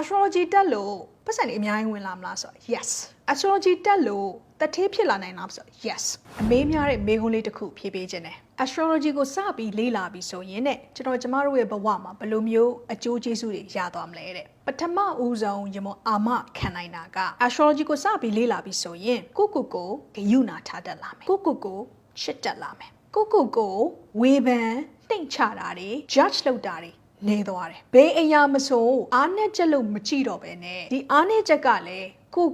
astrology တက်လို့ပတ်စံနေအများကြီးဝင်လာမလားဆိုတော့ yes astrology တက်လို့တထေးဖြစ်လာနိုင်လားဆိုတော့ yes အမေးများတဲ့မေးခွန်းလေးတစ်ခုဖြေပေးခြင်းတယ် astrology ကိုစပြီးလေ့လာပြီးဆိုရင်ကျမတို့ရဲ့ဘဝမှာဘယ်လိုမျိုးအကျိုးကျေးဇူးတွေရသွားမလဲတဲ့ပထမဦးဆုံးရမအာမခံနိုင်တာက astrology ကိုစပြီးလေ့လာပြီးဆိုရင်ကိုဂယုဏထားတတ်လာမယ်ကိုချစ်တတ်လာမယ်ကိုဝေဖန်နှိမ်ချတာတွေ judge လုပ်တာတွေနေသွားတယ်ဘယ်အရာမဆိုအားနဲ့ချက်လို့မကြည့်တော့ပဲနဲ့ဒီအားနဲ့ချက်ကလည်းကို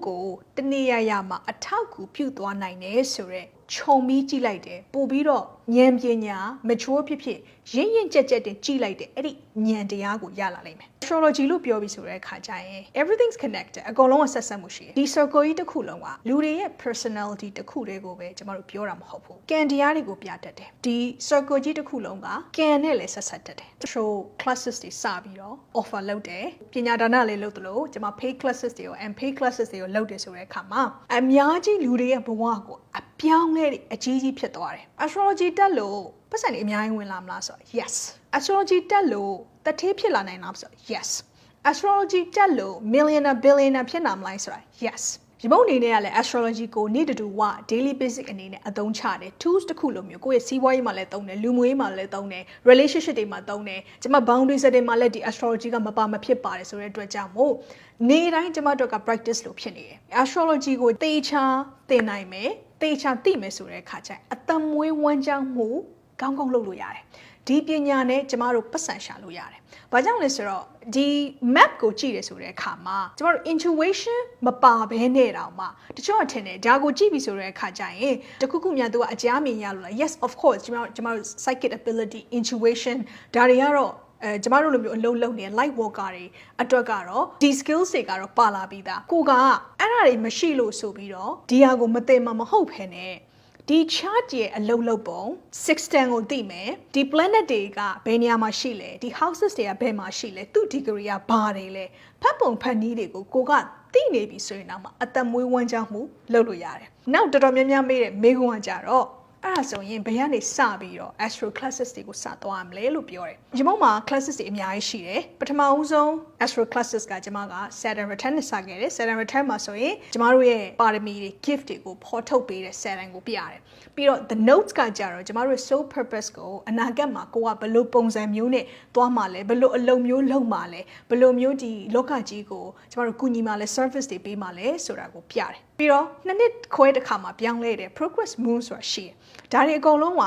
တနေရာမှာအထောက်အကူပြုသွားနိုင်တယ်ဆိုတော့ခြုံပြီးကြည့်လိုက်တယ်ပို့ပြီးတော့ဉာဏ်ပညာ mature ဖြစ်ရင့်ကြက်တင်ကြည့်လိုက်တယ်အဲ့ဒီဉာဏ်တရားကိုရလာလိမ့်မယ် astrology လို့ပြောပြီးဆိုတဲ့အခါကျရင် everything's connected အကုန်လုံးကဆက်စပ်မှုရှိတယ်ဒီ circle ကြီးတစ်ခုလုံးကလူတွေရဲ့ personality တစ်ခုတည်းကိုပဲကျမတို့ပြောတာမဟုတ်ဘူးကံတရားတွေကိုပြတတ်တယ်ဒီ circle ကြီးတစ်ခုလုံးကကံနဲ့လည်းဆက်ဆက်တတ်တယ် show classes တွေစပြီးတော့ offer လုပ်တယ်ပညာဒါနလည်းလုပ်သလိုကျမ pay classes တွေကို and pay classes တွေကိုလုပ်တယ်ဆိုတဲ့အခါမှာအများကြီးလူတွေရဲ့ဘဝကိုအပြောင်းလဲအကြီးကြီးဖြစ်သွားတယ် astrology တက်လို့ပတ်စံနေအများကြီးဝင်လာမလားဆိုတော့ yes astrology တက်လို့တထေးဖြစ်လာနိုင်လားဆိုတော့ yes astrology တက်လို့ millionaire billionaire ဖြစ်လာမလားဆိုတော့ yes ဒီဘုံအနေနဲ့ကလည်း astrology ကိုနေ့တူဝ daily basic အနေနဲ့အသုံးချတယ် tools တစ်ခုလိုမျိုးကိုယ့်ရဲ့စီးပွားရေးမှာလည်းသုံးတယ်လူမှုရေးမှာလည်းသုံးတယ် relationship တွေမှာသုံးတယ်ကျမ boundary set တွေမှာလည်းဒီ astrology ကမဖြစ်ပါတယ်ဆိုတဲ့အတွက်ကြောင့်မို့နေ့တိုင်းကျမတို့က practice လို့ဖြစ်နေတယ် astrology ကိုသေချာသင်နိုင်မယ်သေချာသိမယ်ဆိုတဲ့အခါကျရင်အသက်မွေးဝမ်းကြောင်းမှုကောင်းလုပ်လို့ရတယ်ဒီပညာနဲ့ကျမတို့ပတ်စံရှာလို့ရတယ်။ဘာကြောင့်လဲဆိုတော့ဒီ map ကိုကြည့်ရဆိုတဲ့အခါမှာကျမတို့ intuition မပါဘဲနဲ့တောင်မှတချို့အထင်နဲ့ဒါကိုကြည့်ပြီဆိုတဲ့အခါကျရင်တခုခုများသူကအကြမ်းမြင်ရလို့လား yes of course ကျမတို့ psychic ability intuition ဒါတွေကတော့ကျမတို့လိုမျိုးအလုံးလုံးနေ light worker တွေအတွက်ကတော့ဒီ skills တွေကတော့ပါလာပြီးသားကိုကအဲ့ဒါတွေမရှိလို့ဆိုပြီးတော့ဒီဟာကိုမသိမှမဟုတ်ဖ ೇನೆဒီ chart ရဲ့အလုံးလုံးပုံ sextant ကိုသိမယ်ဒီ planet တွေကဘယ်နေရာမှာရှိလဲဒီ houses တွေကဘယ်မှာရှိလဲသူ့ degree ကဘာတွေလဲဖတ်ပုံဖတ်နည်းတွေကိုကသိနေပြီဆိုရင်တော့မှအသက်မွေးဝမ်းကြောင်းမှုလုပ်လို့ရတယ်နောက်တော်တော်များများမေးတဲ့မေးခွန်းကကြတော့အဲ့ဒါဆိုရင်ဘယ်ကနေစပြီးတော့ astro classes တွေကိုစသွားမလဲလို့ပြောတယ်ဒီမှာ classes တွေအများကြီးရှိတယ်ပထမဦးဆုံး astro classes ကကျွန်မက Saturn return နဲ့စခဲ့တယ် Saturn return မှာဆိုရင်ကျမတို့ရဲ့ပါရမီတွေ gift တွေကိုဖော်ထုတ်ပေးတဲ့ Saturn ကိုပြရတယ်ပြီးတော့ the notes ကကြတော့ကျမတို့ရဲ့ soul purpose ကိုအနာဂတ်မှာကိုကဘယ်လိုပုံစံမျိုးနဲ့သွားမှာလဲဘယ်လိုအလုပ်မျိုးလုပ်မှာလဲဘယ်လိုမျိုးဒီလောကကြီးကိုကျမတို့ကူညီမှာလဲ service တွေပေးမှာလဲဆိုတာကိုပြတယ်ပြီးတော့နှစ်ခွဲတစ်ခါမှာပြောင်းလဲတယ် progress moon ဆိုတာရှိတယ်ဒါတွေအကုန်လုံးက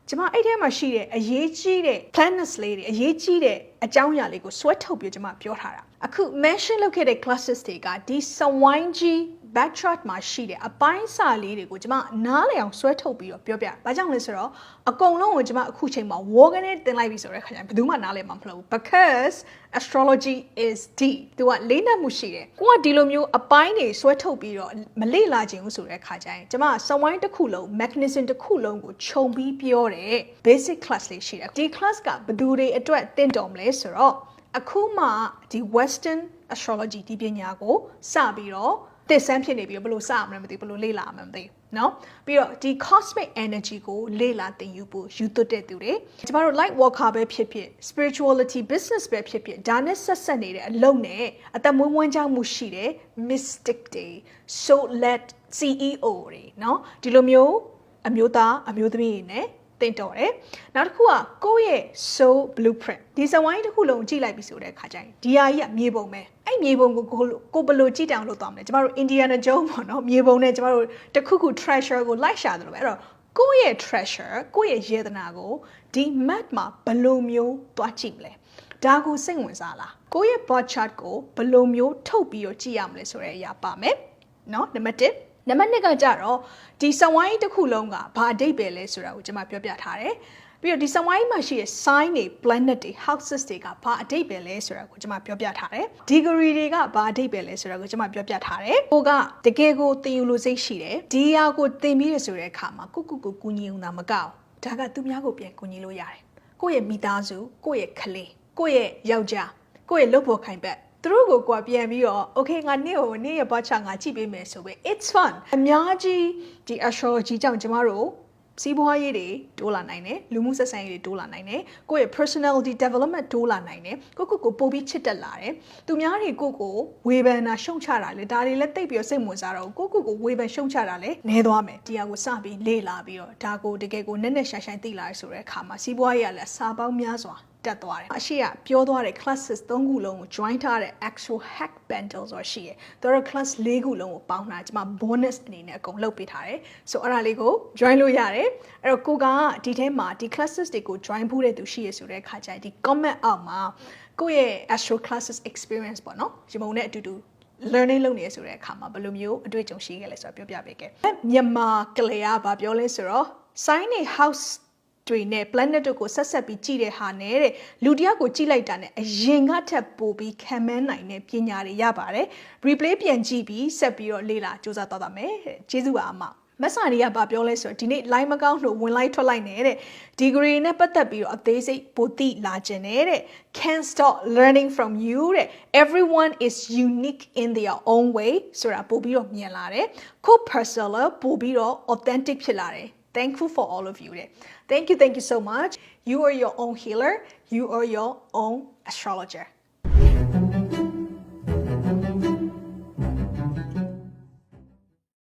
ကျမအဲ့ထဲမှာရှိတဲ့အရေးကြီးတဲ့ planets လေးတွေအရေးကြီးတဲ့အကြောင်းအရာလေးကိုဆွဲထုတ်ပြီးကျမပြောထားတာအခု mention လုပ်ခဲ့တဲ့ classes တွေကဒီစဝိုင်းကြီး back chart မှာရှိတဲ့အပိုင်းစာလေးတွေကိုကျမနားလည်အောင်ဆွဲထုတ်ပြီးတော့ပြောပြ။ဘာကြောင့်လဲဆိုတော့အကုန်လုံးကိုကျမအခုချိန်မှာ war ကနေတင်လိုက်ပြီဆိုတဲ့ခါကျရင်ဘယ်သူမှနားလည်မှာမဟုတ်ဘူး because astrology is deep သူကလေးနက်မှုရှိတယ်။ကိုကဒီလိုမျိုးအပိုင်းတွေဆွဲထုတ်ပြီးတော့မလေ့လာခြင်းဘူးဆိုတဲ့ခါကျရင်ကျမစဝိုင်းတစ်ခုလုံး mechanism တစ်ခုလုံးကိုခြုံပြီးပြောတဲ့ basic class လေးရှိတယ်။ဒီ class ကဘယ်သူတွေအတွက်သင်တော်မလဲဆိုတော့အခုမှဒီ western astrology ဒီပညာကိုစပြီးတော့သင်ဆန်းဖြစ်နေပြီးဘယ်လိုစရမလဲမသိဘူးဘယ်လိုလေ့လာမလဲမသိဘူးเนาะပြီးတော့ဒီ cosmic energy ကိုလေ့လာသင်ယူဖို့ယူသွတ်တဲ့သူတွေကျမတို့ light worker ပဲဖြစ်ဖြစ် spirituality business ပဲဖြစ်ဖြစ်ဒါနဲ့ဆက်ဆက်နေတဲ့အလုပ်နဲ့အသက်မွေးဝမ်းကြောင်းမှုရှိတဲ့ mystic တွေ soul led CEO တွေเนาะဒီလိုမျိုးအမျိုးသားအမျိုးသမီးတွေနဲ့တင်တော်တယ်နောက်တစ်ခုကကိုယ့်ရဲ့ soul blueprint ဒီစဝိုင်းတစ်ခုလုံးကြည့်လိုက်ပြီဆိုတဲ့အခါကျရင်ဒီဟာကြီးကမြေပုံပဲအဲ့မြေပုံကိုဘယ်လိုကြည့်တောင်လုပ်သွားမလဲကျမတို့ Indiana Jones ပေါ့နော်မြေပုံနဲ့ကျမတို့တစ်ခုခု treasure ကိုလိုက်ရှာတယ်လို့ပဲအဲ့တော့ကိုယ့်ရဲ့ treasure ကိုယ့်ရဲ့ယေဒနာကိုဒီ map မှာဘယ်လိုမျိုးသွားကြည့်မလဲဒါကိုစိတ်ဝင်စားလားကိုယ့်ရဲ့ birth chart ကိုဘယ်လိုမျိုးထုတ်ပြီးတော့ကြည့်ရမလဲဆိုတဲ့အရာပါမယ်နော်နံပါတ်1နံပါတ်2ကကြတော့ဒီစဝိုင်းတစ်ခုလုံးကဘာအဓိပ္ပာယ်လဲဆိုတာကိုကျွန်မပြောပြထားတယ်ပြီးတော့ဒီစဝိုင်းမှာရှိတဲ့ sign တွေ planet တွေ houses တွေကဘာအဓိပ္ပာယ်လဲဆိုတာကိုကျွန်မပြောပြထားတယ် degree တွေကဘာအဓိပ္ပာယ်လဲဆိုတာကိုကျွန်မပြောပြထားတယ်ကိုကတကယ်ကိုသင်ယူလို့စိတ်ရှိတယ်ဒီဟာကိုသင်ပြီးရဆိုတဲ့အခါမှာကိုကူညီအောင်တာမကောက်ဒါကသူများကိုပြန်ကူညီလို့ရတယ်ကိုယ့်ရဲ့မိသားစုကိုယ့်ရဲ့ကလေးကိုယ့်ရဲ့ယောက်ျားကိုယ့်ရဲ့လုပ်ဖို့ခိုင်ဘက်သူတို့ကိုကွာပြန်ပြီးတော့ okay ငါနေ့ရဲ့ batch ငါကြည့်ပေးမယ်ဆိုပဲ it's fun အများကြီးဒီ astrology ကြောင့်ကျမတို့ စီးပွားရေးတွေတိုးလာနိုင်တယ်လူမှုဆက်ဆံရေးတွေတိုးလာနိုင်တယ်ကိုယ့်ရဲ့ personality development တိုးလာနိုင်တယ်ကိုပိုပြီးချစ်တက်လာတယ်သူများတွေကိုဝေဖန်တာရှုံချတာလေဒါတွေလည်းတိတ်ပြီးစိတ်ဝင်စားတော့ကိုဝေဖန်ရှုံချတာလေနည်းသွားမယ်ဒီဟာကိုစပြီးလေ့လာပြီးတော့ဒါကိုတကယ်ကိုနက်နက်ရှိုင်းရှိုင်းသိလာရဆိုတဲ့အခါမှာစီးပွားရေးကလည်းစာပေါင်းများစွာတက်သွားတယ်အရှိကပြောသွားတဲ့ classes 3ခုလုံးကို join ထားတဲ့ actual hack bundle ဆိုရှိရယ်သူတို့ class 4ခုလုံးကိုပေါင်းတာဒီမှာ bonus အနေနဲ့အကုန်လုပ်ပေးထားတယ်ဆိုအဲ့ဒါလေးကို join လို့ရတယ်အဲ့တော့ကိုကဒီထဲမှာဒီ classes တွေကို join ဖို့တဲ့သူရှိရဆိုတဲ့အခါကျရင်ဒီ comment အောက်မှာကိုယ့်ရဲ့ actual classes experience ပေါ့နော်ဒီပုံနဲ့အတူတူ learning လုပ်နေရဆိုတဲ့အခါမှာဘယ်လိုမျိုးအတွေ့အကြုံရှိခဲ့လဲဆိုတော့ပြောပြပေးခဲ့မြန်မာကလေးကဘာပြောလဲဆိုတော့ sign a houseတွေနဲ့ planet တို့ကိုဆက်ပြီးကြည့်တဲ့ဟာနဲ့တဲ့လူတယောက်ကိုကြည့်လိုက်တာနဲ့အရင်ကထပ်ပိုပြီးခံမန်းနိုင်တဲ့ပညာတွေရပါတယ် replay ပြန်ကြည့်ပြီးဆက်ပြီးတော့လေ့လာစူးစမ်းသွားပါမယ်ကျေးဇူးပါအမမဆာနီကဘာပြောလဲဆိုတော့ဒီနေ့ line မကောင်းလို့ဝင်လိုက်ထွက်လိုက်နေတဲ့ degree နဲ့ပတ်သက်ပြီးတော့အသေးစိတ်ပိုသိလာခြင်းတဲ့ can't stop learning from you တဲ့ everyone is unique in their own way ဆိုတာပို့ပြီးတော့မြင်လာတယ်ကို personal ပို့ပြီးတော့ authentic ဖြစ်လာတယ် thankful for all of you တဲ့ thank you so much you are your own healer you are your own astrologer